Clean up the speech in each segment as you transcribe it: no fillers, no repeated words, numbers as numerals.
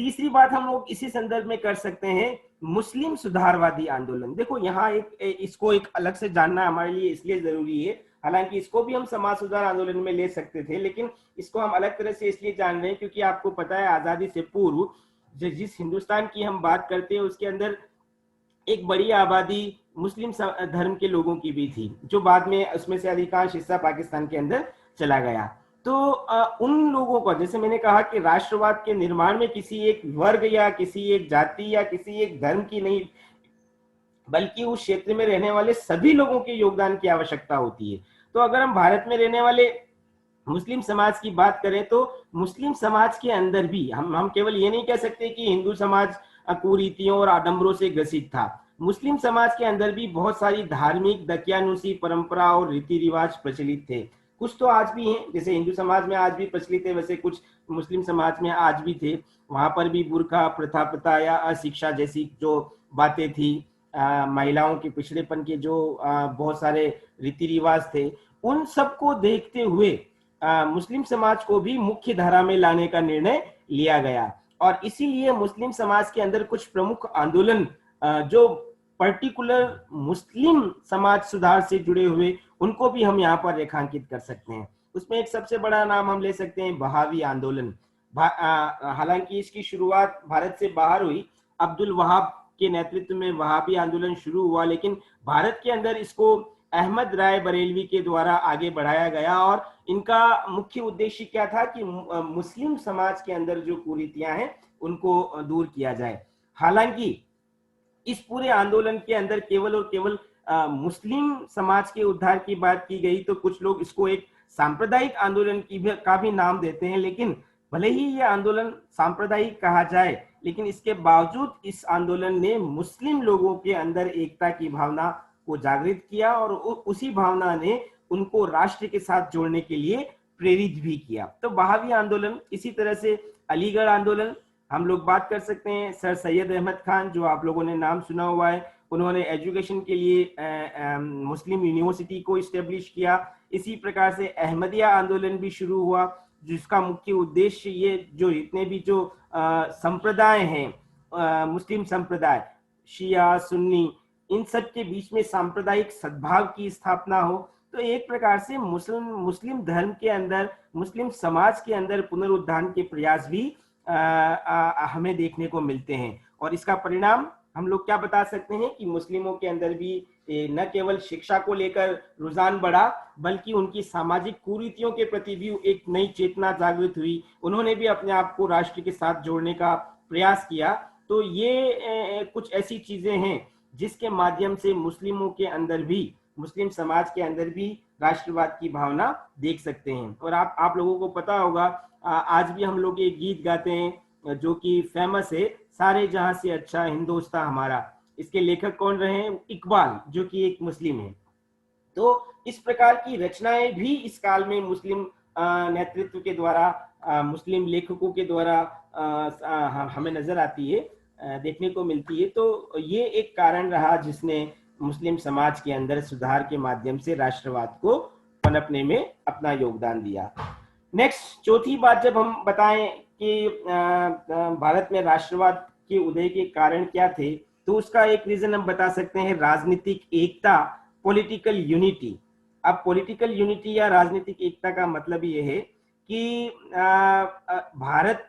तीसरी बात हम लोग इसी संदर्भ में कर सकते हैं, मुस्लिम सुधारवादी आंदोलन। देखो यहाँ इसको एक अलग से जानना हमारे लिए इसलिए जरूरी है, हालांकि इसको भी हम समाज सुधार आंदोलन में ले सकते थे, लेकिन इसको हम अलग तरह से इसलिए जान रहे हैं क्योंकि आपको पता है आजादी से पूर्व जिस हिंदुस्तान की हम बात करते हैं उसके अंदर एक बड़ी आबादी मुस्लिम धर्म के लोगों की भी थी, जो बाद में उसमें से अधिकांश हिस्सा पाकिस्तान के अंदर चला गया। तो उन लोगों को, जैसे मैंने कहा कि राष्ट्रवाद के निर्माण में किसी एक वर्ग या किसी एक जाति या किसी एक धर्म की नहीं, बल्कि उस क्षेत्र में रहने वाले सभी लोगों के योगदान की आवश्यकता होती है। तो अगर हम भारत में रहने वाले मुस्लिम समाज की बात करें तो मुस्लिम समाज के अंदर भी हम केवल ये नहीं कह सकते कि हिंदू समाज कुरीतियों और आडंबरों से ग्रसित था। मुस्लिम समाज के अंदर भी बहुत सारी धार्मिक दकियानुसी परंपरा और रीति रिवाज प्रचलित थे। कुछ तो आज भी हैं, जैसे हिंदू समाज में आज भी प्रचलित है, वैसे कुछ मुस्लिम समाज में आज भी थे। वहां पर भी बुर्का प्रथा या अशिक्षा जैसी जो बातें थी, महिलाओं के पिछड़ेपन के जो बहुत सारे रीति रिवाज थे, उन सबको देखते हुए मुस्लिम समाज को भी मुख्य धारा में लाने का निर्णय लिया गया। और इसीलिए मुस्लिम समाज के अंदर कुछ प्रमुख आंदोलन जो पर्टिकुलर मुस्लिम समाज सुधार से जुड़े हुए, उनको भी हम यहाँ पर रेखांकित कर सकते हैं। उसमें एक सबसे बड़ा नाम हम ले सकते हैं बहावी आंदोलन। हालांकि इसकी शुरुआत भारत से बाहर हुई, अब्दुल वहाब के नेतृत्व में वहाबी आंदोलन शुरू हुआ, लेकिन भारत के अंदर इसको अहमद राय बरेलवी के द्वारा आगे बढ़ाया गया। और इनका मुख्य उद्देश्य क्या था कि मुस्लिम समाज के अंदर जो कुरीतियां हैं उनको दूर किया जाए। हालांकि इस पूरे आंदोलन के अंदर केवल और केवल मुस्लिम समाज के उद्धार की बात की गई, तो कुछ लोग इसको एक सांप्रदायिक आंदोलन का भी नाम देते हैं। लेकिन भले ही यह आंदोलन सांप्रदायिक कहा जाए, लेकिन इसके बावजूद इस आंदोलन ने मुस्लिम लोगों के अंदर एकता की भावना को जागृत किया और उसी भावना ने उनको राष्ट्र के साथ जोड़ने के लिए प्रेरित भी किया। तो बहावी आंदोलन, इसी तरह से अलीगढ़ आंदोलन हम लोग बात कर सकते हैं। सर सैयद अहमद खान, जो आप लोगों ने नाम सुना हुआ है, उन्होंने एजुकेशन के लिए मुस्लिम यूनिवर्सिटी को इस्टेब्लिश किया। इसी प्रकार से अहमदिया आंदोलन भी शुरू हुआ, जिसका मुख्य उद्देश्य ये जो इतने भी जो संप्रदाय हैं, मुस्लिम संप्रदाय, शिया सुन्नी, इन सब के बीच में सांप्रदायिक सद्भाव की स्थापना हो। तो एक प्रकार से मुस्लिम धर्म के अंदर, मुस्लिम समाज के अंदर पुनरुद्धार के प्रयास भी हमें देखने को मिलते हैं। और इसका परिणाम हम लोग क्या बता सकते हैं कि मुस्लिमों के अंदर भी न केवल शिक्षा को लेकर रुझान बढ़ा, बल्कि उनकी सामाजिक कुरीतियों के प्रति भी एक नई चेतना जागृत हुई। उन्होंने भी अपने आप को राष्ट्र के साथ जोड़ने का प्रयास किया। तो ये कुछ ऐसी चीजें हैं जिसके माध्यम से मुस्लिमों के अंदर भी, मुस्लिम समाज के अंदर भी राष्ट्रवाद की भावना देख सकते हैं। और आप लोगों को पता होगा, आज भी हम लोग एक गीत गाते हैं जो कि फेमस है, सारे जहां से अच्छा हिंदुस्तान हमारा। इसके लेखक कौन रहे हैं? इकबाल, जो कि एक मुस्लिम है। तो इस प्रकार की रचनाएं भी इस काल में मुस्लिम नेतृत्व के द्वारा, मुस्लिम लेखकों के द्वारा हमें नजर आती है, देखने को मिलती है। तो ये एक कारण रहा जिसने मुस्लिम समाज के अंदर सुधार के माध्यम से राष्ट्रवाद को पनपने में अपना योगदान दिया। नेक्स्ट, चौथी बात जब हम बताएं कि भारत में राष्ट्रवाद के उदय के कारण क्या थे, तो उसका एक रीजन हम बता सकते हैं राजनीतिक एकता, पॉलिटिकल यूनिटी। अब पॉलिटिकल यूनिटी या राजनीतिक एकता का मतलब ये है कि भारत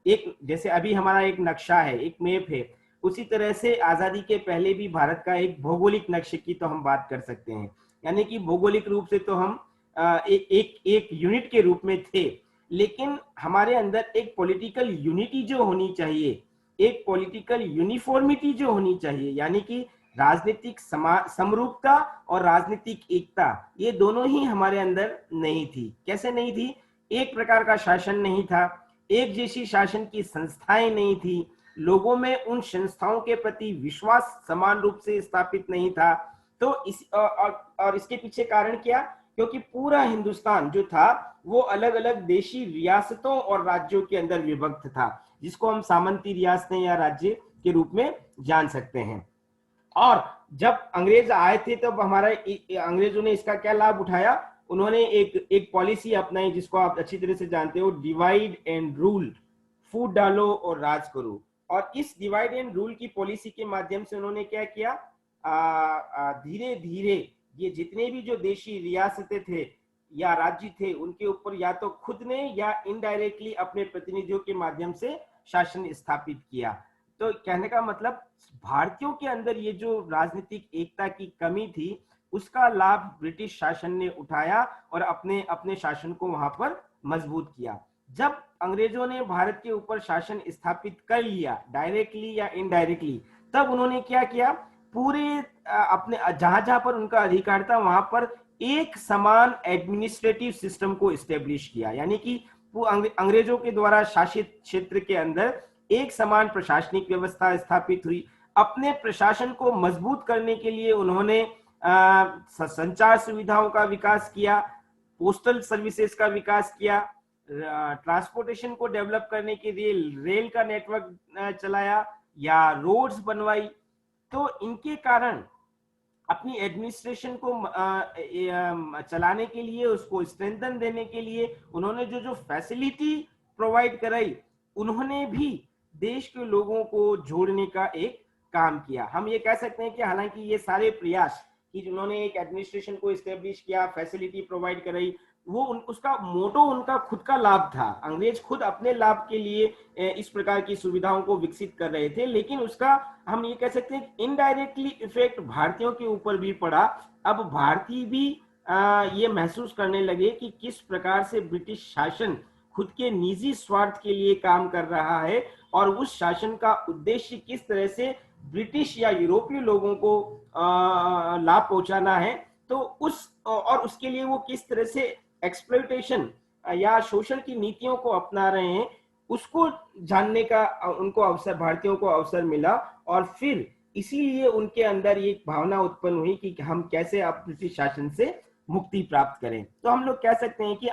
एक, जैसे अभी हमारा एक नक्शा है, एक मैप है, उसी तरह से आजादी के पहले भी भारत का एक भौगोलिक नक्शे की तो हम बात कर सकते हैं। यानी कि भौगोलिक रूप से तो हम एक यूनिट के रूप में थे, लेकिन हमारे अंदर एक पॉलिटिकल यूनिटी जो होनी चाहिए, एक पॉलिटिकल यूनिफॉर्मिटी जो होनी चाहिए, यानी कि राजनीतिक समरूपता और राजनीतिक एकता, ये दोनों ही हमारे अंदर नहीं थी। कैसे नहीं थी? एक प्रकार का शासन नहीं था, एक जैसी शासन की संस्थाएं नहीं थी, लोगों में उन संस्थाओं के प्रति विश्वास समान रूप से स्थापित नहीं था। तो और इसके पीछे कारण क्या? क्योंकि पूरा हिंदुस्तान जो था वो अलग अलग देशी रियासतों और राज्यों के अंदर विभक्त था, जिसको हम सामंती रियासतें या राज्य के रूप में जान सकते हैं। और जब अंग्रेज आए थे तब अंग्रेजों ने इसका क्या लाभ उठाया? उन्होंने एक पॉलिसी अपनाई जिसको आप अच्छी तरह से जानते हो, डिवाइड एंड रूल फूट डालो और राज करो। और इस डिवाइड एंड रूल की पॉलिसी के माध्यम से उन्होंने क्या किया, धीरे धीरे ये जितने भी जो देशी रियासतें थे या राज्य थे, उनके ऊपर या तो खुद ने या इनडायरेक्टली अपने प्रतिनिधियों के माध्यम से शासन स्थापित किया। तो कहने का मतलब, भारतीयों के अंदर ये जो राजनीतिक एकता की कमी थी, उसका लाभ ब्रिटिश शासन ने उठाया और अपने अपने शासन को वहां पर मजबूत किया। जब अंग्रेजों ने भारत के ऊपर शासन स्थापित कर लिया, डायरेक्टली या इनडायरेक्टली, तब उन्होंने क्या किया, पूरे अपने जहां जहां पर उनका अधिकार था वहां पर एक समान एडमिनिस्ट्रेटिव सिस्टम को स्टेब्लिश किया। यानी कि वो अंग्रेजों के द्वारा शासित क्षेत्र के अंदर एक समान प्रशासनिक व्यवस्था स्थापित हुई। अपने प्रशासन को मजबूत करने के लिए उन्होंने संचार सुविधाओं का विकास किया, पोस्टल सर्विसेज का विकास किया, ट्रांसपोर्टेशन को डेवलप करने के लिए रेल का नेटवर्क चलाया या रोड्स बनवाई। तो इनके कारण अपनी एडमिनिस्ट्रेशन को चलाने के लिए, उसको स्ट्रेंथन देने के लिए उन्होंने जो जो फैसिलिटी प्रोवाइड कराई, उन्होंने भी देश के लोगों को जोड़ने का एक काम किया। हम ये कह सकते हैं कि हालांकि ये सारे प्रयास कि उन्होंने एक एडमिनिस्ट्रेशन को एस्टेब्लिश किया, फैसिलिटी प्रोवाइड कराई, वो उसका मोटो उनका खुद का लाभ था। अंग्रेज खुद अपने लाभ के लिए इस प्रकार की सुविधाओं को विकसित कर रहे थे, लेकिन उसका हम ये कह सकते हैं इनडायरेक्टली इफेक्ट भारतीयों के ऊपर भी पड़ा। अब भारतीय भी ये महसूस करने लगे कि किस प्रकार से ब्रिटिश शासन खुद के निजी स्वार्थ के लिए काम कर रहा है और उस शासन का उद्देश्य किस तरह से ब्रिटिश या यूरोपीय लोगों को लाभ पहुंचाना है। तो उसके लिए वो किस तरह से एक्सप्लॉयटेशन या शोषण की नीतियों को अपना रहे हैं, उसको जानने का उनको अवसर, भारतीयों को अवसर मिला। और फिर इसीलिए उनके अंदर ये भावना उत्पन्न हुई कि हम कैसे अब ब्रिटिश शासन से मुक्ति प्राप्त करें। तो हम लोग कह सकते हैं कि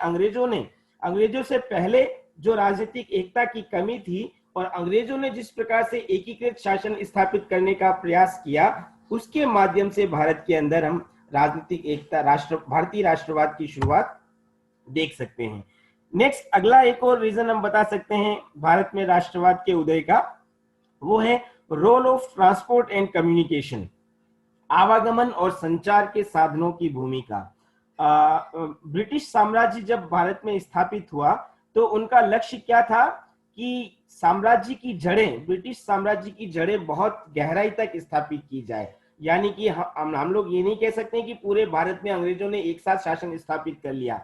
अंग्रेजों से पहले जो राजनीतिक एकता की कमी थी और अंग्रेजों ने जिस प्रकार से एकीकृत शासन स्थापित करने का प्रयास किया, उसके माध्यम से भारत के अंदर हम राजनीतिक एकता, भारतीय राष्ट्रवाद की शुरुआत देख सकते हैं। नेक्स्ट, अगला एक और रीजन हम बता सकते हैं भारत में राष्ट्रवाद के उदय का, वो है role of transport and communication, आवागमन और संचार के साधनों की भूमिका। ब्रिटिश साम्राज्य जब भारत में स्थापित हुआ तो उनका लक्ष्य क्या था कि साम्राज्य की जड़ें, ब्रिटिश साम्राज्य की जड़ें बहुत गहराई तक स्थापित की जाए। यानी कि हम लोग ये नहीं कह सकते कि पूरे भारत में अंग्रेजों ने एक साथ शासन स्थापित कर लिया।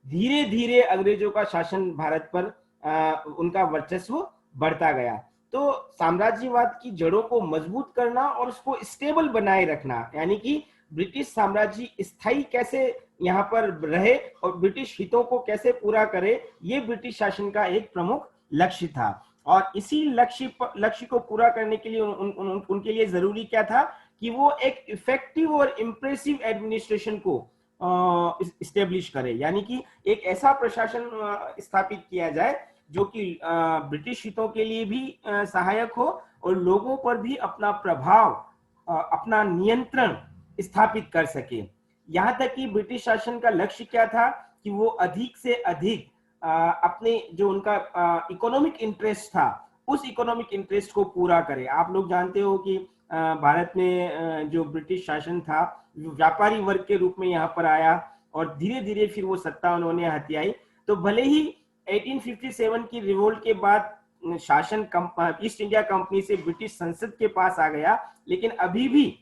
धीरे धीरे अंग्रेजों का शासन भारत पर उनका वर्चस्व बढ़ता गया। तो साम्राज्यवाद की जड़ों को मजबूत करना और उसको स्टेबल बनाए रखना, यानी कि ब्रिटिश साम्राज्य स्थायी कैसे यहाँ पर रहे और ब्रिटिश हितों को कैसे पूरा करे, ये ब्रिटिश शासन का एक प्रमुख लक्ष्य था। और इसी लक्ष्य को पूरा करने के लिए उनके लिए जरूरी क्या था कि वो एक इफेक्टिव और इम्प्रेसिव एडमिनिस्ट्रेशन को इस्टेब्लिश करे। यानी कि एक ऐसा प्रशासन स्थापित किया जाए जो कि ब्रिटिश हितों के लिए भी सहायक हो और लोगों पर भी अपना प्रभाव, अपना नियंत्रण स्थापित कर सके। यहां तक कि ब्रिटिश शासन का लक्ष्य क्या था कि वो अधिक से अधिक अपने जो उनका इकोनॉमिक इंटरेस्ट था, उस इकोनॉमिक इंटरेस्ट को पूरा करे। आप लोग जानते हो कि भारत में जो ब्रिटिश शासन था व्यापारी वर्ग के रूप में यहाँ पर आया और धीरे धीरे फिर वो सत्ता उन्होंने हथियाई। तो भले ही 1857 की रिवोल्ट के बाद शासन ईस्ट इंडिया कंपनी से ब्रिटिश संसद के पास आ गया, लेकिन अभी भी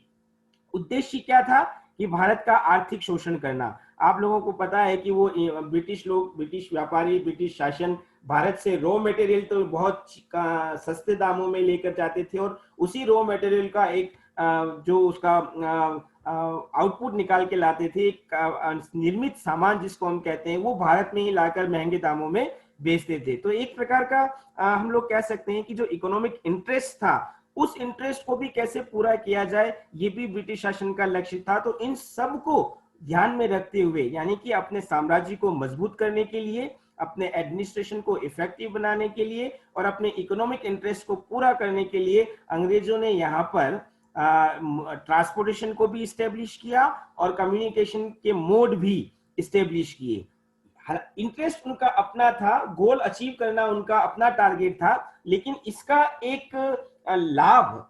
उद्देश्य क्या था कि भारत का आर्थिक शोषण करना। आप लोगों को पता है कि वो ब्रिटिश लोग, ब्रिटिश व्यापारी, ब्रिटिश शासन भारत से रॉ मटेरियल तो बहुत सस्ते दामों में लेकर जाते थे और उसी रॉ मटेरियल का एक जो उसका आउटपुट निकाल के लाते थे, एक निर्मित सामान जिसको हम कहते हैं, वो भारत में ही लाकर महंगे दामों में बेचते थे। तो एक प्रकार का हम लोग कह सकते हैं कि जो इकोनॉमिक इंटरेस्ट था, उस इंटरेस्ट को भी कैसे पूरा किया जाए, ये भी ब्रिटिश शासन का लक्ष्य था। तो इन सब को ध्यान में रखते हुए, यानी कि अपने साम्राज्य को मजबूत करने के लिए, अपने एडमिनिस्ट्रेशन को इफेक्टिव बनाने के लिए और अपने इकोनॉमिक इंटरेस्ट को पूरा करने के लिए अंग्रेजों ने यहाँ पर ट्रांसपोर्टेशन को भी इस्टेब्लिश किया और कम्युनिकेशन के मोड भी इस्टेब्लिश किए। इंटरेस्ट उनका अपना था, गोल अचीव करना उनका अपना टारगेट था, लेकिन इसका एक लाभ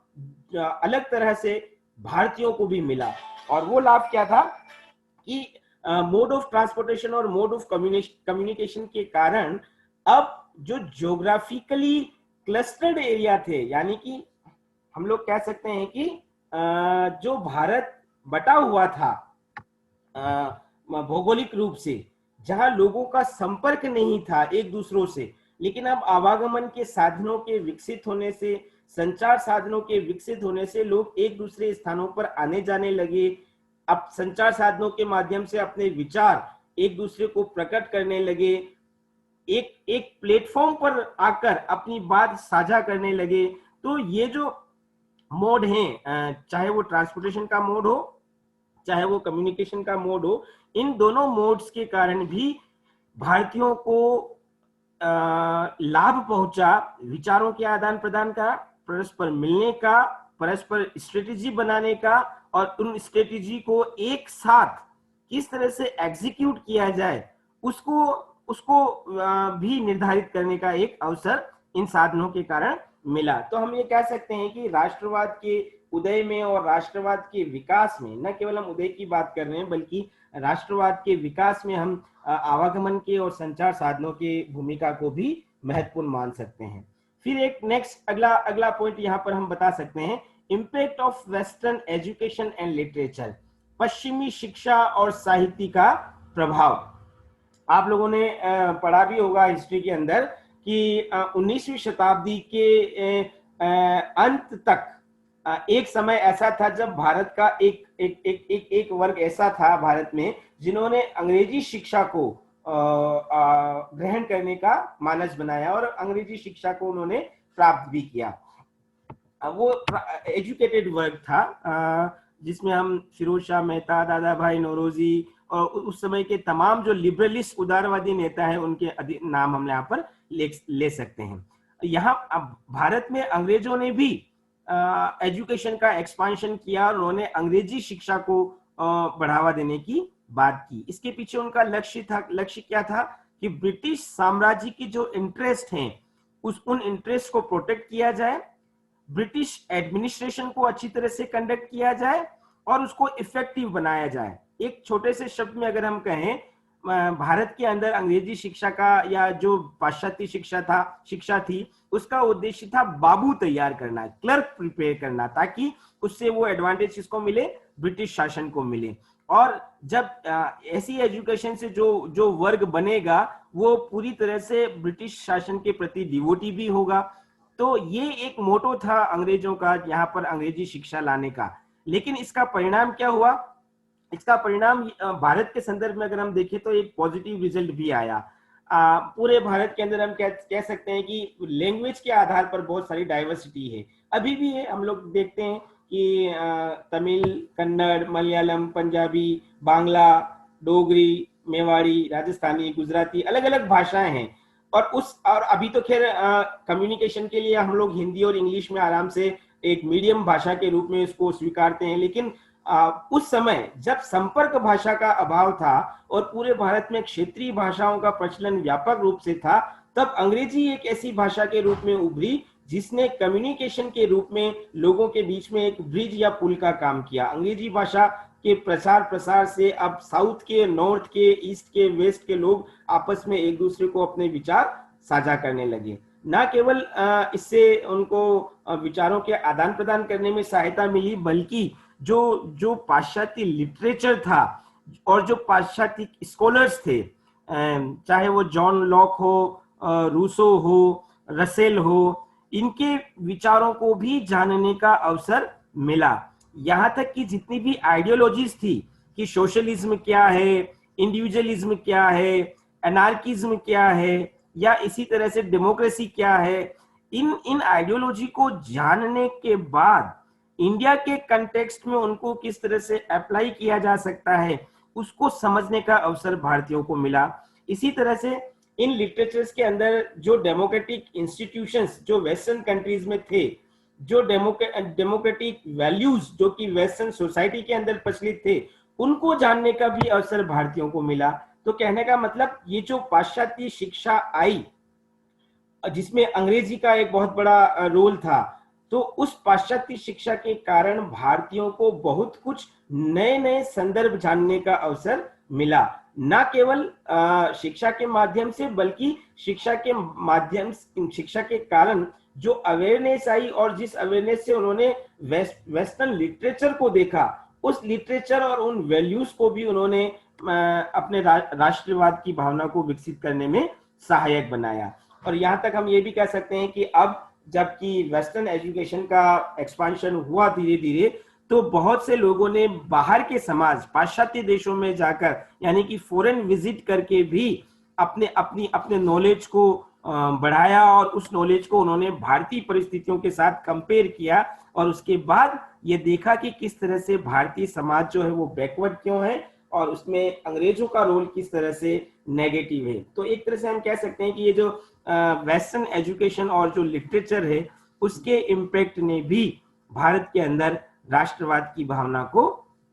अलग तरह से भारतीयों को भी मिला। और वो लाभ क्या था कि मोड ऑफ ट्रांसपोर्टेशन और मोड ऑफ कम्युनिकेशन के कारण अब जो ज्योग्राफिकली क्लस्टर्ड एरिया थे, यानी कि हम लोग कह सकते हैं कि जो भारत बटा हुआ था भौगोलिक रूप से, जहां लोगों का संपर्क नहीं था एक दूसरों से, लेकिन अब आवागमन के साधनों के विकसित होने से, संचार साधनों के विकसित होने से लोग एक दूसरे स्थानों पर आने जाने लगे। अब संचार साधनों के माध्यम से अपने विचार एक दूसरे को प्रकट करने लगे, एक एक प्लेटफॉर्म पर आकर अपनी बात साझा करने लगे। तो ये जो मोड है, चाहे वो ट्रांसपोर्टेशन का मोड हो, चाहे वो कम्युनिकेशन का मोड हो, इन दोनों मोड्स के कारण भी भारतीयों को लाभ पहुंचा, विचारों के आदान प्रदान का, परस्पर मिलने का, परस्पर स्ट्रेटेजी बनाने का, और उन स्ट्रेटेजी को एक साथ किस तरह से एग्जीक्यूट किया जाए उसको उसको भी निर्धारित करने का एक अवसर इन साधनों के कारण मिला। तो हम ये कह सकते हैं कि राष्ट्रवाद के उदय में और राष्ट्रवाद के विकास में, न केवल हम उदय की बात कर रहे हैं बल्कि राष्ट्रवाद के विकास में हम आवागमन के और संचार साधनों की भूमिका को भी महत्वपूर्ण मान सकते हैं। फिर एक नेक्स्ट अगला पॉइंट यहाँ पर हम बता सकते हैं, impact of western education and literature, पश्चिमी शिक्षा और साहित्य का प्रभाव। आप लोगों ने पढ़ा भी होगा हिस्ट्री के अंदर कि 19वीं शताब्दी के अंत तक एक समय ऐसा था जब भारत का एक वर्ग ऐसा था भारत में जिन्होंने अंग्रेजी शिक्षा को ग्रहण करने का मानस बनाया और अंग्रेजी शिक्षा को उन्होंने प्राप्त भी किया। वो एजुकेटेड वर्ग था जिसमें हम फिरोज शाह मेहता, दादा भाई नौरोजी और उस समय के तमाम जो लिबरलिस्ट उदारवादी नेता हैं उनके नाम हम यहाँ पर ले सकते हैं। यहाँ अब भारत में अंग्रेजों ने भी एजुकेशन का एक्सपांशन किया और उन्होंने अंग्रेजी शिक्षा को बढ़ावा देने की बात की। इसके पीछे उनका लक्ष्य क्या था कि ब्रिटिश साम्राज्य की जो इंटरेस्ट हैं उन इंटरेस्ट को प्रोटेक्ट किया जाए, ब्रिटिश एडमिनिस्ट्रेशन को अच्छी तरह से कंडक्ट किया जाए और उसको इफेक्टिव बनाया जाए। एक छोटे से शब्द में अगर हम कहें, भारत के अंदर अंग्रेजी शिक्षा का या जो पाश्चात्य शिक्षा थी उसका उद्देश्य था बाबू तैयार करना, क्लर्क प्रिपेयर करना, ताकि उससे वो एडवांटेज किसको मिले, ब्रिटिश शासन को मिले। और जब ऐसी एजुकेशन से जो वर्ग बनेगा वो पूरी तरह से ब्रिटिश शासन के प्रति डिवोटी भी होगा। तो ये एक मोटो था अंग्रेजों का यहाँ पर अंग्रेजी शिक्षा लाने का। लेकिन इसका परिणाम क्या हुआ? इसका परिणाम भारत के संदर्भ में अगर हम देखें तो एक पॉजिटिव रिजल्ट भी आया। पूरे भारत के अंदर हम कह सकते हैं कि लैंग्वेज के आधार पर बहुत सारी डाइवर्सिटी है, अभी भी है। हम लोग देखते हैं कि तमिल, कन्नड़, मलयालम, पंजाबी, बांग्ला, डोगरी, मेवाड़ी, राजस्थानी, गुजराती, अलग अलग भाषाएं हैं। और अभी तो खैर कम्युनिकेशन के लिए हम लोग हिंदी और इंग्लिश में आराम से एक मीडियम भाषा के रूप में इसको स्वीकारते हैं। लेकिन उस समय जब संपर्क भाषा का अभाव था और पूरे भारत में क्षेत्रीय भाषाओं का प्रचलन व्यापक रूप से था, तब अंग्रेजी एक ऐसी भाषा के रूप में उभरी जिसने कम्युनिकेशन के रूप में लोगों के बीच में एक ब्रिज या पुल का काम किया। अंग्रेजी भाषा के प्रसार से अब साउथ के, नॉर्थ के, ईस्ट के, वेस्ट के लोग आपस में एक दूसरे को अपने विचार साझा करने लगे। न केवल इससे उनको विचारों के आदान प्रदान करने में सहायता मिली, बल्कि जो पाश्चात्य लिटरेचर था और जो पाश्चात्य स्कॉलर्स थे, चाहे वो जॉन लॉक हो, रूसो हो, रसेल हो, इनके विचारों को भी जानने का अवसर मिला। यहाँ तक कि जितनी भी आइडियोलॉजीज थी कि सोशलिज्म क्या है, इंडिविजुअलिज्म क्या है, एनार्किज्म क्या है, या इसी तरह से डेमोक्रेसी क्या है, इन आइडियोलॉजी को जानने के बाद इंडिया के कंटेक्स्ट में उनको किस तरह से अप्लाई किया जा सकता है उसको समझने का अवसर भारतीयों को मिला। इसी तरह से इन लिटरेचर्स के अंदर जो डेमोक्रेटिक इंस्टीट्यूशंस जो वेस्टर्न कंट्रीज में थे, जो डेमोक्रेटिक वैल्यूज जो कि वेस्टर्न सोसाइटी के अंदर प्रचलित थे, उनको जानने का भी अवसर भारतीयों को मिला। तो कहने का मतलब ये जो पाश्चात्य शिक्षा आई, जिसमें अंग्रेजी का एक बहुत बड़ा रोल था, तो उस पाश्चात्य शिक्षा के कारण भारतीयों को बहुत कुछ नए नए संदर्भ जानने का अवसर मिला। न केवल शिक्षा के माध्यम से, बल्कि शिक्षा के कारण जो अवेयरनेस आई, और जिस अवेयरनेस से उन्होंने वेस्टर्न लिटरेचर को देखा, उस लिटरेचर और उन वैल्यूज को भी उन्होंने अपने राष्ट्रवाद की भावना को विकसित करने में सहायक बनाया। और यहां तक हम ये भी कह सकते हैं कि अब जबकि वेस्टर्न एजुकेशन का एक्सपांशन हुआ धीरे धीरे, तो बहुत से लोगों ने बाहर के समाज, पाश्चात्य देशों में जाकर, यानी कि फॉरेन विजिट करके भी अपने नॉलेज को बढ़ाया, और उस नॉलेज को उन्होंने भारतीय परिस्थितियों के साथ कंपेयर किया, और उसके बाद ये देखा कि किस तरह से भारतीय समाज जो है वो बैकवर्ड क्यों है, और उसमें अंग्रेजों का रोल किस तरह से नेगेटिव है। तो एक तरह से हम कह सकते हैं कि ये जो वेस्टर्न एजुकेशन और जो लिटरेचर है, उसके इम्पैक्ट ने भी भारत के अंदर राष्ट्रवाद की भावना को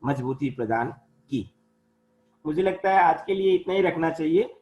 मजबूती प्रदान की। मुझे लगता है आज के लिए इतना ही रखना चाहिए।